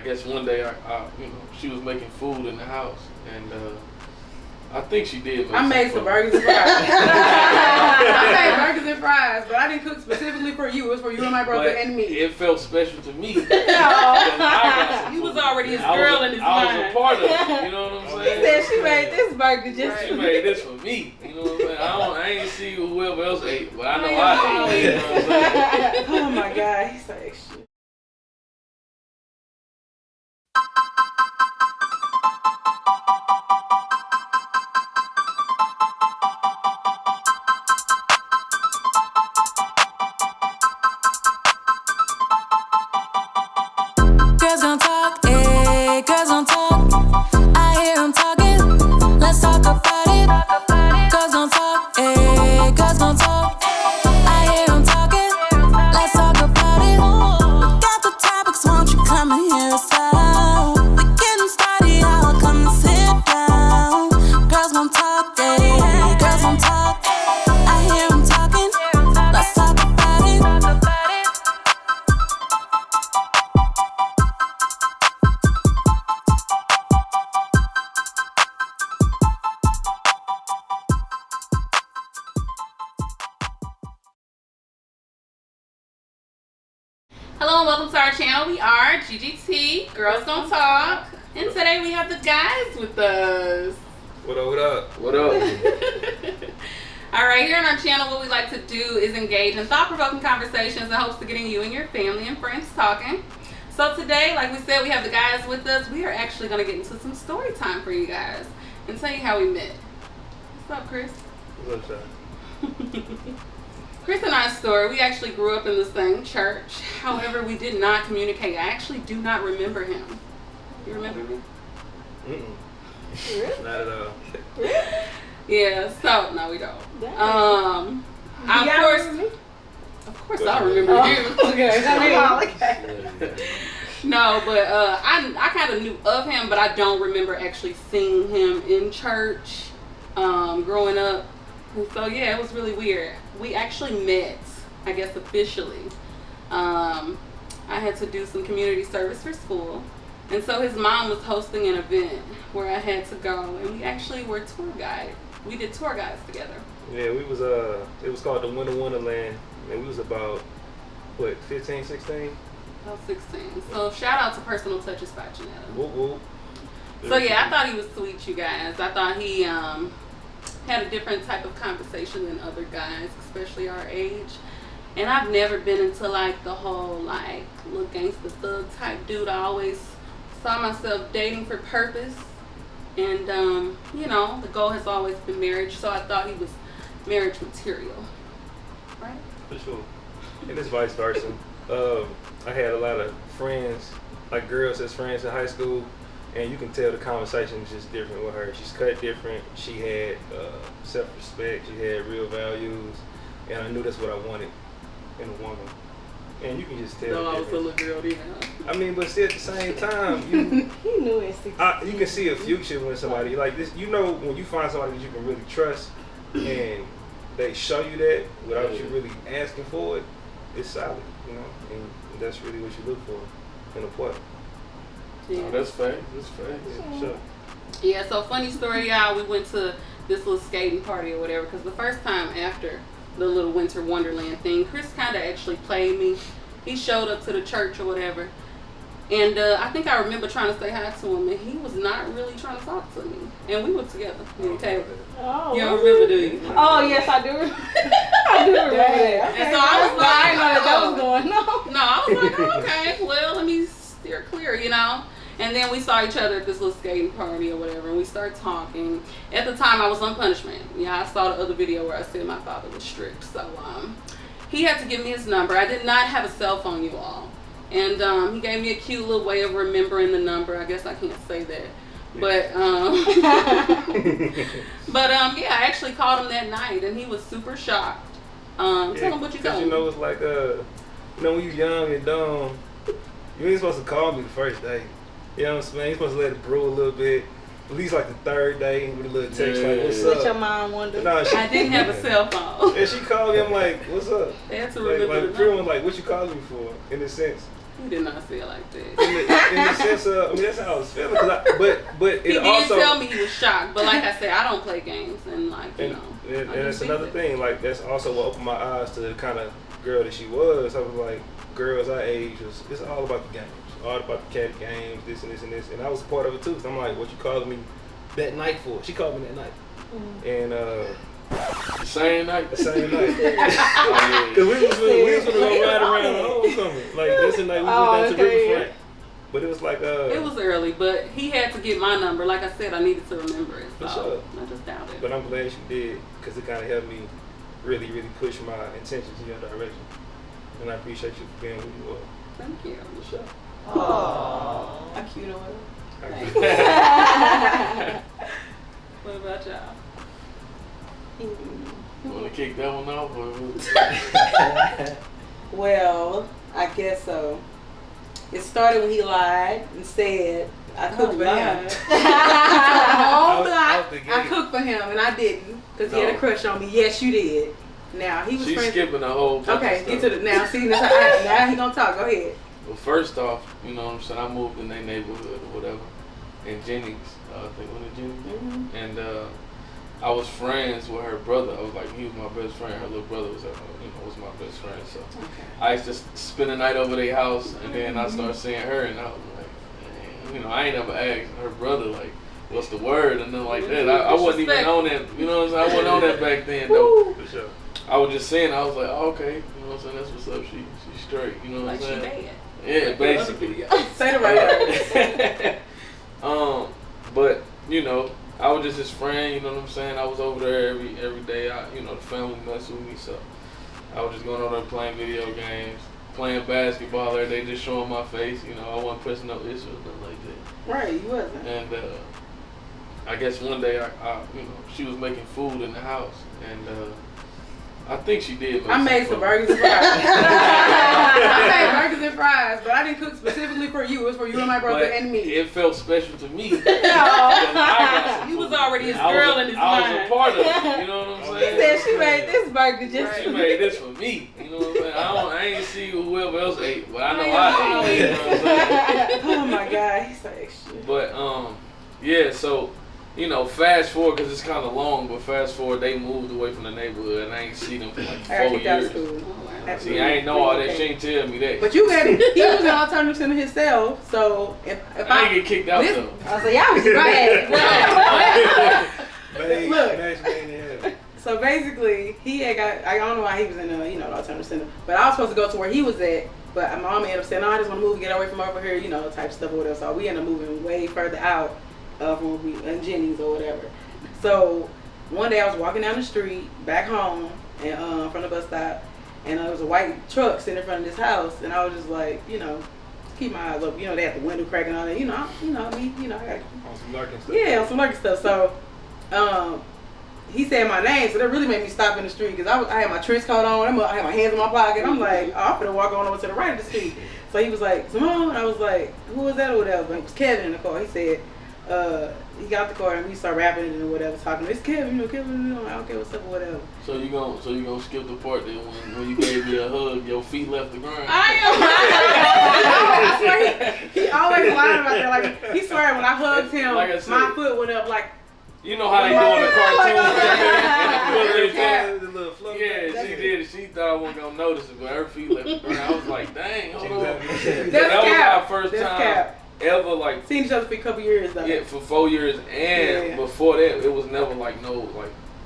guess one day she was making food in the house, and I think she did. I made some burgers and fries. I made burgers and fries, but I didn't cook specifically for you. It was for you and my brother and me. It felt special to me. No. You was already his girl in his mind. I was a part of it. You know what I'm saying? He said she made this burger just She made this for me. You know what I'm saying? I ain't see whoever else ate, but I know I ate. You know what I'm saying? Oh my God, he's so extra. Girls gon' talk, eh, girls gon' talk. I hear them talking, let's talk about it. Girls gon' talk, eh, girls gon' talk. I hear them talking, let's talk about it. We got the topics, won't you come and hear us out? We getting started, y'all come and sit down. Girls gon' talk, eh, girls gon' talk. I hear them talking, let's talk about it. Hello and welcome to our channel. We are GGT, Girls Gon Talk. And today we have the guys with us. What up, what up? What up? Alright, here on our channel what we like to do is engage in thought-provoking conversations in hopes of getting you and your family and friends talking. So today, like we said, we have the guys with us. We are actually going to get into some story time for you guys and tell you how we met. What's up, Chris? What's up, Chris and I's story, we actually grew up in the same church. However, we did not communicate. I actually do not remember him. You remember me? Mm-mm. Not at all. Yeah, so, no, we don't. Of course I remember you. Okay. No, but I kind of knew of him, but I don't remember actually seeing him in church growing up. And so yeah, it was really weird. We actually met, I guess officially. I had to do some community service for school. And so his mom was hosting an event where I had to go, and we actually were tour guide. We did tour guides together. Yeah, we was it was called the Winter Wonderland, and we was about, what, 15, 16? About 16. So shout out to Personal Touches by Janetta. Whoop, whoop. So yeah, I thought he was sweet, you guys. I thought he had a different type of conversation than other guys, especially our age. And I've never been into like the whole like little gangster thug type dude. I always saw myself dating for purpose. And you know, the goal has always been marriage, so I thought he was marriage material. Right? For sure. And it's vice versa. I had a lot of friends, like girls as friends in high school, and you can tell the conversation is just different with her. She's cut different. She had self-respect. She had real values, and I knew that's what I wanted in a woman. And you can just tell. No, I was a little girl, yeah. I mean, but still at the same time, you He knew it. you can see a future when somebody like this. You know, when you find somebody that you can really trust, and they show you that without you really asking for it, it's solid. You know, and that's really what you look for in a partner. Yeah. Oh, that's fair. That's fair. Yeah, sure. Yeah, so funny story, y'all. We went to this little skating party or whatever, because the first time after the little Winter Wonderland thing, Chris kind of actually played me. He showed up to the church or whatever, and I think I remember trying to say hi to him, and he was not really trying to talk to me. And we were together. Okay. Oh, You don't remember, do you? Oh, yes, I do. I do remember that. And so I was like, I didn't know that was going on. No, I was like, oh, okay, well, let me steer clear, you know. And then we saw each other at this little skating party or whatever, and we started talking. At the time, I was on punishment. Yeah, I saw the other video where I said my father was strict. So he had to give me his number. I did not have a cell phone, you all. And he gave me a cute little way of remembering the number. I guess I can't say that. But, yeah, I actually called him that night, and he was super shocked. Tell him what you told me. You know, it's like, you know, when you're young and dumb, you ain't supposed to call me the first day. You know what I'm saying? You're supposed to let it brew a little bit. At least like the third day with a little text like, what's up? What your mom wanted. No, I didn't have a cell phone. And she called me, I'm like, what's up? They had to remember like pretty much like, what you calling me for, in a sense. You did not say it like that. In the sense of, I mean, that's how I was feeling. But it He did also tell me he was shocked, but like I said, I don't play games, and like you know. And it's another thing. Like that's also what opened my eyes to the kind of girl that she was. I was like, girls our age it's all about the games, all about the cat games, this and this and this. And I was part of it too. So I'm like, what you calling me that night for? She called me that night, and The same night. the same night. Cause we was gonna go ride around the homecoming. Like that's the night we went down to Riverfront. But it was like It was early, but he had to get my number. Like I said, I needed to remember it. So For sure. I just doubt it. But I'm glad you did, because it kind of helped me really, really push my intentions in your direction. And I appreciate you for being who you are. Thank you. For sure. Aww. How cute of him. What about y'all? Want to kick that one off? Well, I guess so. It started when he lied and said I cooked for him. I cooked for him and I didn't because he had a crush on me. Yes, you did. Now he was. She's skipping the whole. Okay, get to the now. See, now he gonna talk. Go ahead. Well, first off, you know what I'm saying. I moved in their neighborhood or whatever, in Jennings. I think one of Jennings, and I was friends with her brother. I was like, he was my best friend. Her little brother was was my best friend. So I used to spend the night over their house, and then I started seeing her, and I was like, man, I ain't never asked her brother like, what's the word, and then like that. I wasn't even on that. You know what I'm saying? I wasn't on that back then though. For sure. I was just saying. I was like, oh, okay. You know what I'm saying? That's what's up. She's straight. You know what I'm saying? Like she bad. Yeah, basically. Say the right word. But I was just his friend. You know what I'm saying? I was over there every day. The family messed with me, so I was just going over there playing video games, playing basketball every day, just showing my face. I wasn't pressing no issues or nothing like that. Right, you wasn't. And I guess one day, she was making food in the house, and I think she did. I made some burgers and fries. I made burgers and fries, but I didn't cook specifically for you. It was for you and my brother and me. It felt special to me. You was already his girl in his mind. I was a part of it. You know what I'm saying? He said she made this burger just She for made this for me. You know what I'm saying? I ain't see whoever else ate, but I know I ate. You know what I'm saying? Oh my God, he's so extra. But yeah. So fast forward, because it's kind of long, but fast forward, they moved away from the neighborhood, and I ain't seen them for like 4 years. See, I ain't know all that. She ain't tell me that. But you had he was an alternative center himself, so if I ain't get kicked out though. I was like, y'all was right. Look. So basically, he had got. I don't know why he was in the alternative center, but I was supposed to go to where he was at. But my mom ended up saying, "No, I just want to move and get away from over here," type stuff or whatever. So we ended up moving way further out. When we in Jennings or whatever. So one day I was walking down the street back home and from the bus stop, and there was a white truck sitting in front of this house, and I was just like, keep my eyes up. They had the window cracking on it. I got on some lurking stuff. Yeah, on some lurking stuff. So he said my name, so that really made me stop in the street because I had my trench coat on. I had my hands in my pocket. I'm like, oh, I'm gonna walk on over to the right of the street. So he was like, Simone, and I was like, who was that or whatever? And it was Kevin in the car. He said. He got the car and we started rapping and whatever, talking. It's Kevin, Kevin. I don't care what's up or whatever. So you gonna skip the part that when you gave me a hug, your feet left the ground. I swear he always lied about that. Like he swear when I hugged him, like I said, my foot went up like. You know how they do in the cartoons. Yeah, she did. She thought I wasn't gonna notice it, but her feet left the ground. I was like, dang, hold on. That was our first time. Ever like seen each other for a couple years though. Yeah, for 4 years, and before that, it was never like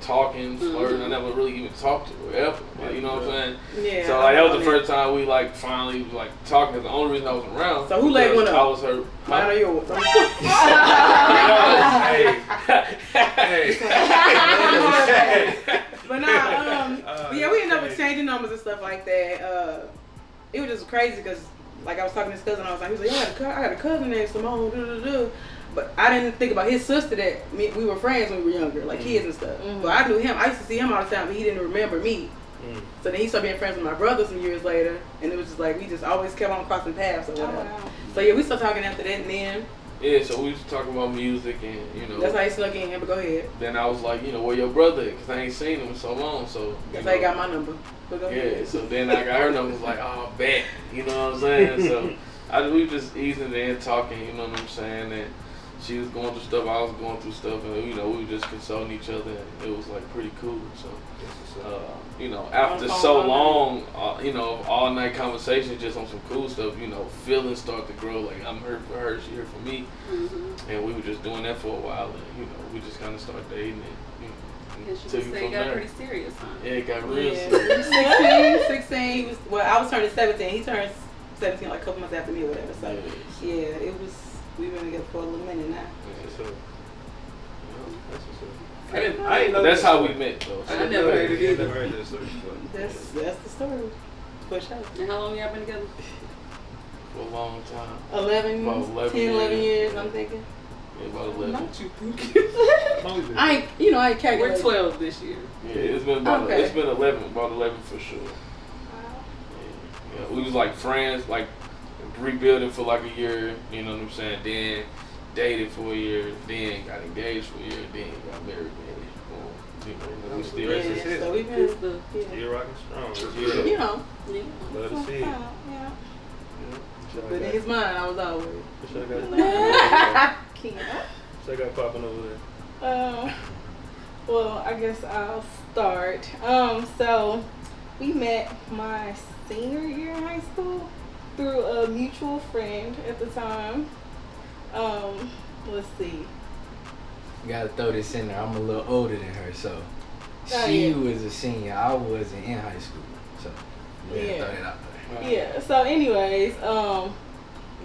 talking, flirting. I never really even talked to her ever. Like, you know what I'm saying? Yeah. So like that was the first time we like finally like talking. Cause the only reason I was around. So who leg went up? I was her. Mine or yours? Hey. But nah, yeah, we ended up exchanging numbers and stuff like that. It was just crazy because. Like I was talking to his cousin, I was like, he was like, I got a cousin named Simone, But I didn't think about his sister that we were friends when we were younger, like kids and stuff. But I knew him. I used to see him all the time, but he didn't remember me. So then he started being friends with my brother some years later, and it was just like we just always kept on crossing paths or whatever. So yeah, we started talking after that, and then Yeah, so we was talking about music and, you know. That's how you snuck in, but go ahead. Then I was like, you know, where your brother is? Because I ain't seen him in so long, so. That's how you got my number. But go ahead. Yeah, so then I got her number, was like, oh, bet. You know what I'm saying? So we just easing in, talking, you know what I'm saying? And she was going through stuff, I was going through stuff, and, you know, we were just consoling each other, and it was, like, pretty cool. So, you know, after so long, you know, all night conversation just on some cool stuff, you know, feelings start to grow. Like, I'm here for her, she here for me. Mm-hmm. And we were just doing that for a while, and, you know, we just kind of started dating, and, you know. Yeah, she just say it got pretty serious, huh? Yeah, it got real serious. 16, I was turning 17. He turned 17 like a couple months after me or whatever. So, yeah, it was, we've been together for a little minute now. Yeah, so, that's what's up. I didn't know that's how we met, though. I never heard it either. That's the story. For sure. And how long y'all been together? For a long time. 11 years, I'm thinking. Yeah, about 11. Not you thinking. I ain't calculating. We're 12 this year. Yeah, it's been about it's been 11, about 11 for sure. Yeah, we was like friends, like rebuilding for like a year, you know what I'm saying? Then dated for a year, then got engaged for a year, then got married. You know, we still so we've been You're rocking strong. Yeah. You know. Love to see it. Yeah. But in his mind, I was always. What I got popping over there? Well, I guess I'll start. So we met my senior year in high school through a mutual friend at the time. Let's see. Gotta throw this in there. I'm a little older than her, so she was a senior. I wasn't in high school, so throw that out there. Yeah. So, anyways,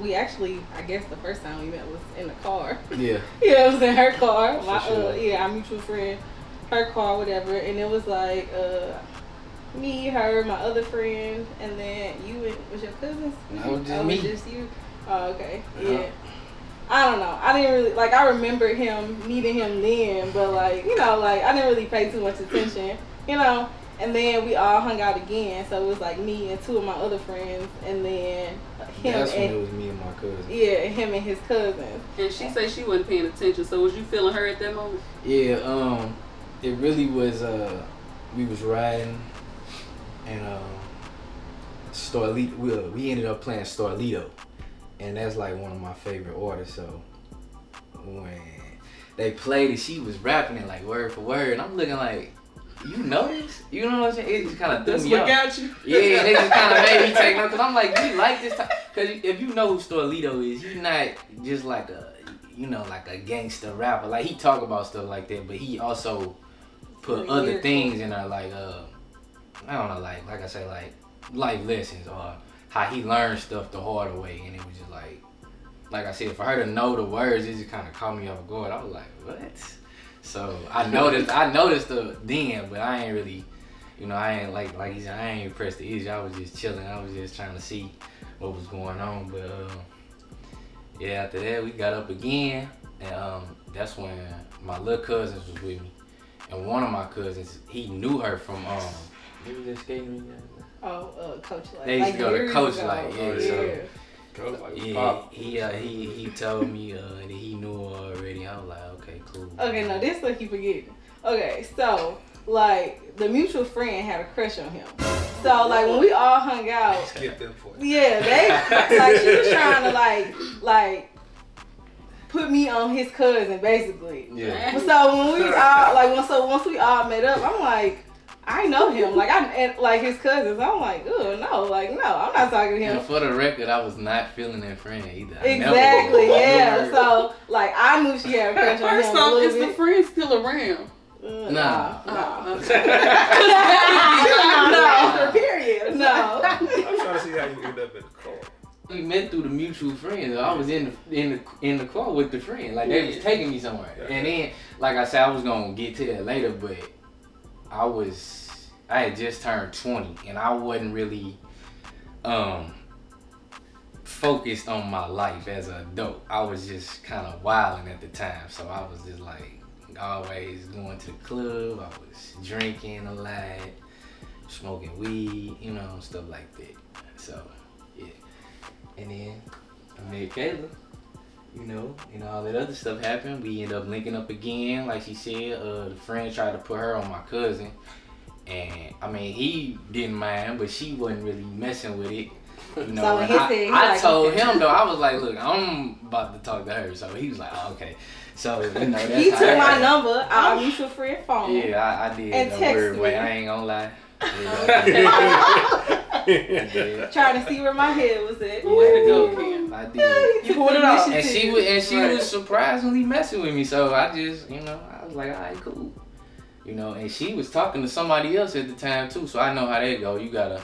we actually, I guess the first time we met was in the car. Yeah. Yeah, it was in her car. My sure. our mutual friend, her car, whatever, and it was like me, her, my other friend, and then you and was your cousins? No, just me. Just you. Oh, okay. Yeah. I don't know. I didn't really, like, I remember meeting him then, but, like, you know, like, I didn't really pay too much attention, you know, and then we all hung out again, so it was, like, me and two of my other friends, and then him That's when it was me and my cousin. Yeah, him and his cousin. And she said she wasn't paying attention, so was you feeling her at that moment? Yeah, it really was, we was riding, and, we ended up playing Starlito. And that's like one of my favorite artists. So when they played it, she was rapping it like word for word. And I'm looking like, you know this? You know what I'm saying? It just kind of threw me off. Got you. Yeah, they just kind of made me take notes. Because I'm like, you like this type? Because if you know who Storlito is, he's not just like a, you know, like a gangster rapper. Like he talk about stuff like that, but he also put other things in there, like I don't know, like I say, like life lessons or how he learned stuff the harder way. And it was just like I said, for her to know the words, it just kind of caught me off guard. I was like, what? So I noticed the then, but I ain't really, you know, I ain't like he said, I ain't pressed the issue. I was just chilling. I was just trying to see what was going on. But yeah, after that we got up again, and that's when my little cousins was with me, and one of my cousins, he knew her from he was just skating together. Coach Light. They used to go to Coach Light, So he told me that he knew her already. I was like, okay, cool. Okay, no, this what you forgetting. Okay, so like the mutual friend had a crush on him. So like when we all hung out, yeah, they like she was trying to like put me on his cousin basically. Yeah. So when we was all once we all met up, I'm like, I know him, like his cousins. I'm like, oh no, I'm not talking to him. And for the record, I was not feeling that friend either. Exactly, yeah. So like I knew she had a crush on him. First off, is the friend still around? Nah. No. Period. No. I'm trying to see how you end up in the car. We met through the mutual friends. I was in the car with the friend. Like they was taking me somewhere. And then, like I said, I was gonna get to that later, but I had just turned 20 and I wasn't really focused on my life as an adult. I was just kind of wilding at the time, so I was just like always going to the club. I was drinking a lot, smoking weed, you know, stuff like that. So yeah, and then I met Kayla. all that other stuff happened. We ended up linking up again, like she said. The friend tried to put her on my cousin, and I mean he didn't mind, but she wasn't really messing with it. So I told him though, I was like, look, I'm about to talk to her, so he was like, oh, okay. So that's he took my number out of mutual friend phone. Yeah, I did. And text me. I ain't gonna lie. Trying to see where my head was at. Way to go, Ken. I did. You pulled it off. And she was surprisingly messing with me. So I just, I was like, all right, cool. And she was talking to somebody else at the time too. So I know how that go. You gotta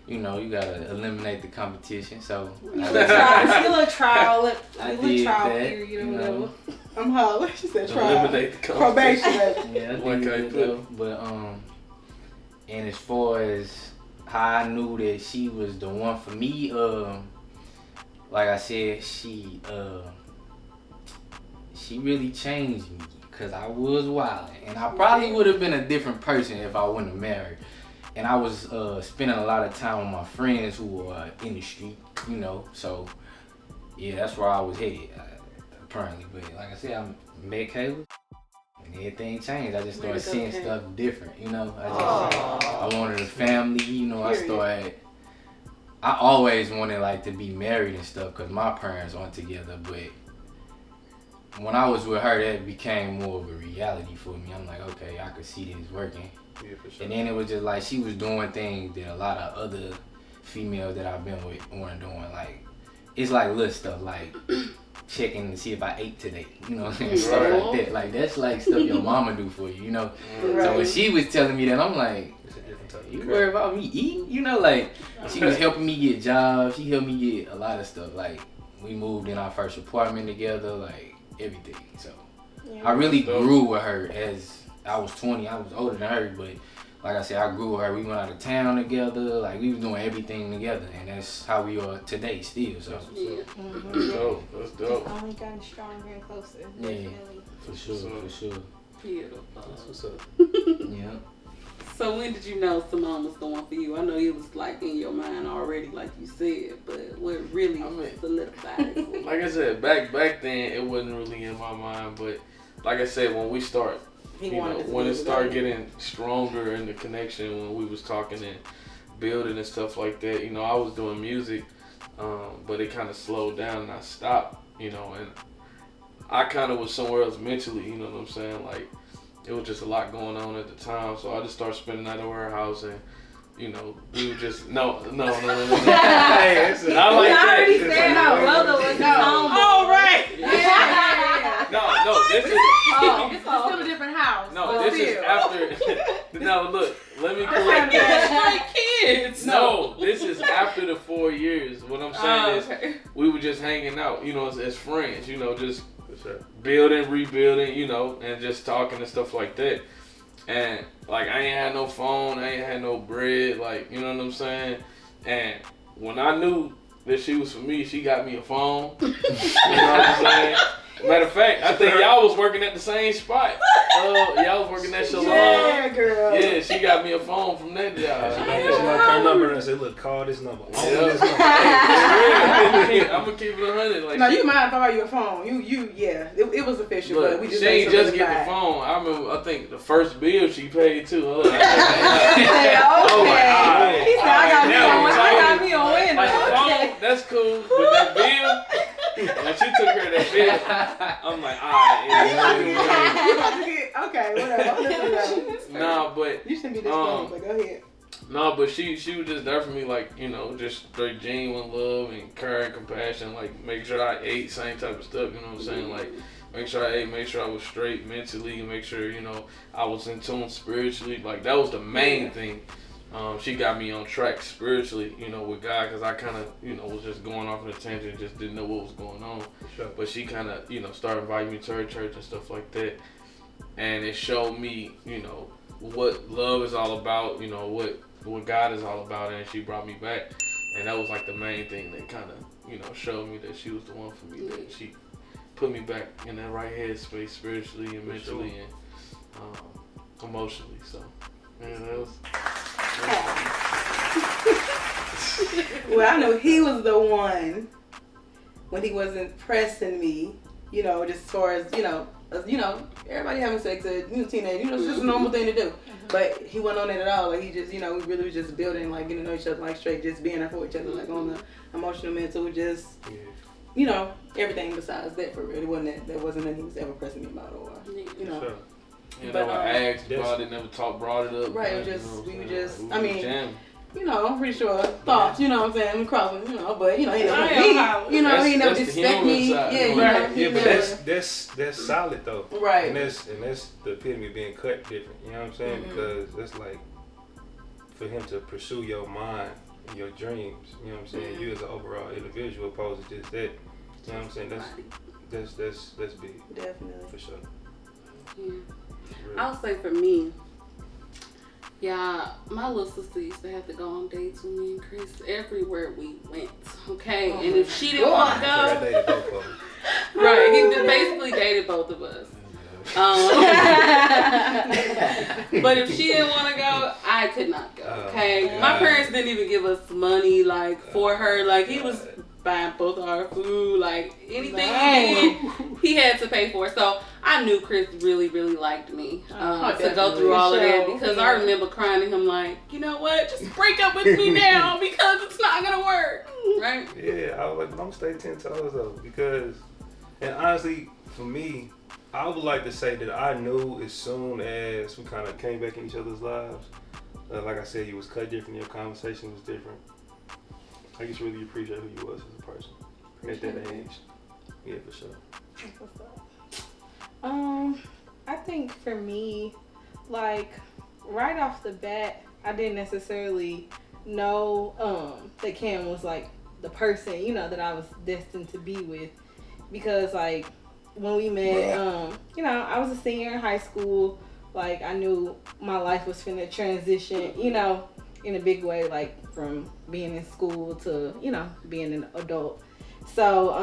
eliminate the competition. So a little trial period or whatever. I'm hollering. She said trial. Eliminate the competition. Probation. Yeah, I did though. But and as far as how I knew that she was the one for me, like I said, she really changed me because I was wild, and I probably would have been a different person if I wouldn't have married. And I was spending a lot of time with my friends who were in the street, so yeah, that's where I was headed, apparently. But like I said, I met Kayla. And everything changed. I just started seeing stuff different, I wanted a family, I always wanted to be married and stuff because my parents aren't together, but when I was with her, that became more of a reality for me. I'm like, okay, I could see this working. Yeah, for sure. And then it was just like she was doing things that a lot of other females that I've been with weren't doing. It's like little stuff, like checking to see if I ate today, stuff like that. Like that's like stuff your mama do for you, Right. So when she was telling me that, I'm like, you worry about me eating? She was helping me get jobs. She helped me get a lot of stuff. Like we moved in our first apartment together, like everything. So I really grew with her as I was 20. I was older than her, but like I said, I grew with her. We went out of town together. Like we was doing everything together, and that's how we are today still. So Yeah. That's dope. It's only gotten stronger and closer. Yeah, Definitely. for sure. Beautiful. That's what's up. Yeah. So when did you know Simone was the one for you? I know it was in your mind already, like you said, but what really solidified it? Like I said, back then it wasn't really in my mind, but like I said, when we start, when it started getting stronger in the connection, when we was talking and building and stuff like that, I was doing music, but it kind of slowed down and I stopped, and I kind of was somewhere else mentally, you know what I'm saying? Like, it was just a lot going on at the time, so I just started spending at the warehouse and, we were just, no. Hey, I already said how brother was his home. Oh, right. Yeah. No, this is... It's still a different house. No, this is after... No, look, let me That's correct Like kids. No, this is after the 4 years. What I'm saying is we were just hanging out, as friends, just building, rebuilding, and just talking and stuff like that. And I ain't had no phone, I ain't had no bread, you know what I'm saying? And when I knew that she was for me, she got me a phone. You know what I'm saying? Matter of fact, I think y'all was working at the same spot. Y'all was working at Shalom. Yeah, girl. Yeah, she got me a phone from that job. She got her number and said, look, call this number. I'm gonna keep it 100. No, you might buy you a phone. It was official, Look, but we just she ain't just get the phone. I think the first bill she paid too. He said, I got me on window. Like the phone, that's cool, but that bill, when she took care of that bill, I'm like, alright. Okay, whatever. Nah, but you shouldn't be this phone, but go ahead. No, but she was just there for me, just straight genuine love and care and compassion, make sure I ate, same type of stuff, you know what I'm saying? Make sure I ate, make sure I was straight mentally, and make sure, I was in tune spiritually. That was the main thing. She got me on track spiritually, with God, because I kind of, was just going off in a tangent, just didn't know what was going on. Sure. But she kind of, started inviting me to her church and stuff like that. And it showed me, what love is all about, what God is all about, and she brought me back. And that was the main thing that kind of, showed me that she was the one for me, that she put me back in that right headspace spiritually and mentally and emotionally. So, man, that was... Well, I know he was the one when he wasn't pressing me you know, just as far as, everybody having sex at, teenage, it's just a normal thing to do. But he wasn't on it at all. Like, he just, we really was just building, like, getting to know each other, like, straight, just being there for each other, like, on the emotional, mental, just, everything besides that, for real. It wasn't that wasn't nothing he was ever pressing me about, or, Sure. But I asked, probably never brought it up. Right, we were just, jamming. I'm pretty sure thoughts, you know what I'm saying, crossing, but he never he never disrespect me. But that's solid though. Right. And that's the epitome of being cut different. You know what I'm saying? Because it's like for him to pursue your mind and your dreams, you know what I'm saying, you as an overall individual opposed to just that. You know what I'm saying? That's big. Definitely. For sure. Yeah. I'll say for me, my little sister used to have to go on dates with me and Chris everywhere we went. Okay, and if she didn't want to go, right, he just basically dated both of us. But if she didn't want to go, I could not go. Okay, my parents didn't even give us money like for her. Like he was buying both of our food, like anything he had to pay for. So I knew Chris really, really liked me to go through all of that because I remember crying to him like, you know what, just break up with me now because it's not gonna work, right? Yeah, I was like, but I'm gonna stay 10 toes though because, and honestly, for me, I would like to say that I knew as soon as we kind of came back in each other's lives, like I said, you was cut different, your conversation was different. I just really appreciate who you was as a person at that age. Yeah, for sure. I think for me, like right off the bat, I didn't necessarily know that Cam was like the person, that I was destined to be with, because like when we met, I was a senior in high school. Like I knew my life was finna transition, in a big way, like from being in school to, being an adult. So,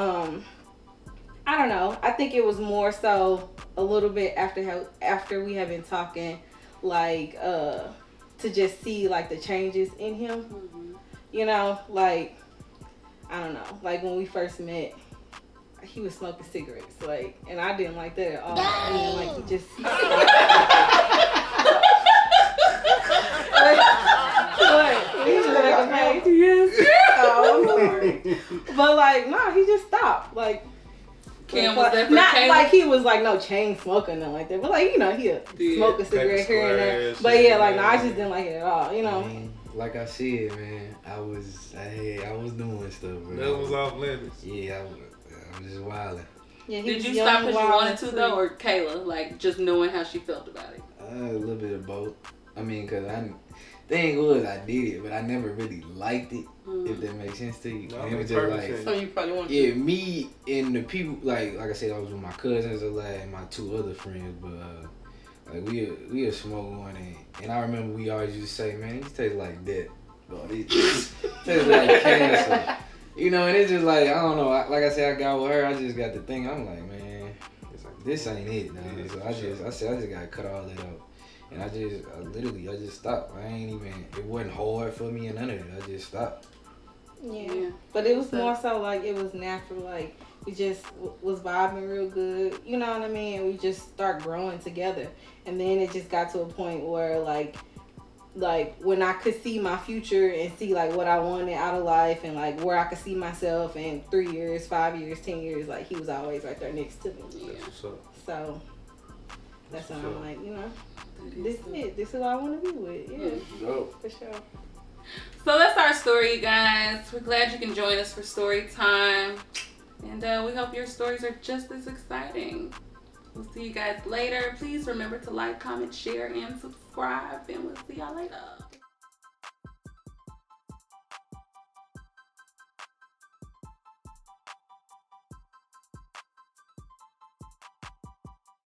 I don't know. I think it was more so a little bit after we have been talking, like, to just see like the changes in him, like, I don't know, like when we first met, he was smoking cigarettes, like, and I didn't like that at all. And then, like, he just Yes. Oh, Lord. But like, no, he just stopped. Like, Cam was there for not Kayla? like he was like no chain smoking nothing like that, but like he'll smoke a cigarette here and there. But yeah, like no, I just didn't like it at all. Like I said, man, I was doing stuff, bro. That was off limits. Yeah, I was just wilding. Yeah, did you stop because you wanted to though, or Kayla, like just knowing how she felt about it? A little bit of both. I mean, cause thing was I did it, but I never really liked it. If that makes sense to you. No, it was just like, so you probably wanted to. Me and the people, like I said, I was with my cousins a lot and my two other friends, but like we a smoke one, and I remember we always used to say, man, these taste like death, bro. These taste like cancer. And it's just like, I don't know. Like I said, I got with her. I just got the thing. I'm like, man, this ain't it. Man. So I just got to cut all that out. And I just stopped. It wasn't hard for me and none of it. I just stopped. Yeah. But it was more so like it was natural. Like we just was vibing real good. You know what I mean? And we just start growing together. And then it just got to a point where like when I could see my future and see like what I wanted out of life and like where I could see myself in 3 years, 5 years, 10 years, like he was always right there next to me. Yeah. So that's when I'm like, this is it. This is what I want to be with. Yeah, for sure. So that's our story, you guys. We're glad you can join us for story time. And we hope your stories are just as exciting. We'll see you guys later. Please remember to like, comment, share, and subscribe. And we'll see y'all later.